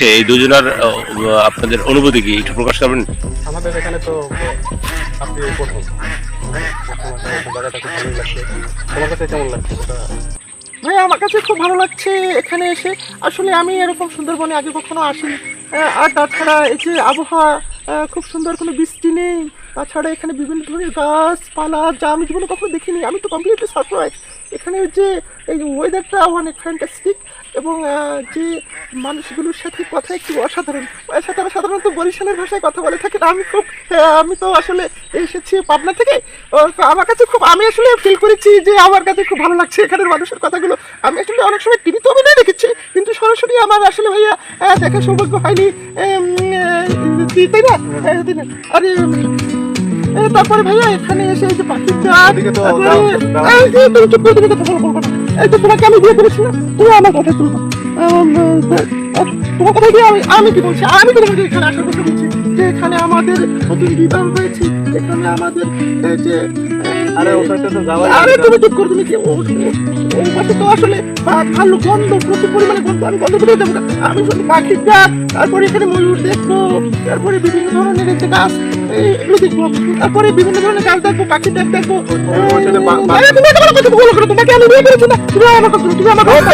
এই দুজনের আপনাদের অনুভূতি কি একটু প্রকাশ করবেন? আমাদের এখানে তো আপনি প্রথম জায়গাটা খুব ভালোই লাগছে। তোমার কাছে কেমন লাগছে সেটা? ভাই আমার কাছে খুব ভালো লাগছে এখানে এসে। আসলে আমি এরকম সুন্দরবনে আগে কখনো আসিনি। আর তাছাড়া এই যে আবহাওয়া খুব সুন্দর, কোনো বৃষ্টি নেই। তাছাড়া এখানে বিভিন্ন ধরনের গাছপালা যা আমি জীবনে কখনো দেখিনি। আমি তো কমপ্লিটলি সারপ্রাইজ। এখানের যে এই ওয়েদারটা অনেক ফ্যান্টাস্টিক এবং যে মানুষগুলোর সাথে কথা একটু অসাধারণ। তারা সাধারণত বরিশালের ভাষায় কথা বলে থাকেন। আমি তো আসলে এসেছি পাবনা থেকে। তো আমার কাছে খুব, আমি আসলে ফিল করেছি যে আমার কাছে খুব ভালো লাগছে এখানের মানুষের কথাগুলো। আমি আসলে অনেক সময় টিভিতে অভিনয় দেখেছি, কিন্তু সরাসরি আমার আসলে ভাইয়া দেখার সৌভাগ্য হয়নি। তাই না? আরে তারপরে ভাইয়া এখানে এসে এই যে পাখির ডাক, তুমি চুপ করে, তুমি কথা বলবো না। এই তো তোমাকে আমি বিয়ে করেছি না, তুমি আমার কথা শুনবো। তোমার কথা দিয়ে আমি কি বলছি, আমি তো তোমাকে এখানে আসার কথা বলছি যে এখানে আমাদের নতুন বিবাহ হয়েছে। এখানে আমাদের এই যে আরে তুমি চুপ করো, তুমি কি ওই পাশে তো আসলে ভালো গন্ধ, প্রচুর পরিমাণে গন্ধ। আমি গন্ধ পেতে যাবো না, আমি শুধু পাখির ডাক, তারপরে এখানে ময়ূর দেখবো, তারপরে বিভিন্ন ধরনের এই যে গাছ এগুলো দেখবো, তারপরে বিভিন্ন ধরনের গাছ দেখবো, পাখির ডাক দেখবো। তুমি আমার কথা বলো, তোমাকে আমি বিয়ে করেছি না, তুমি আমার কথা, তুমি আমার কথা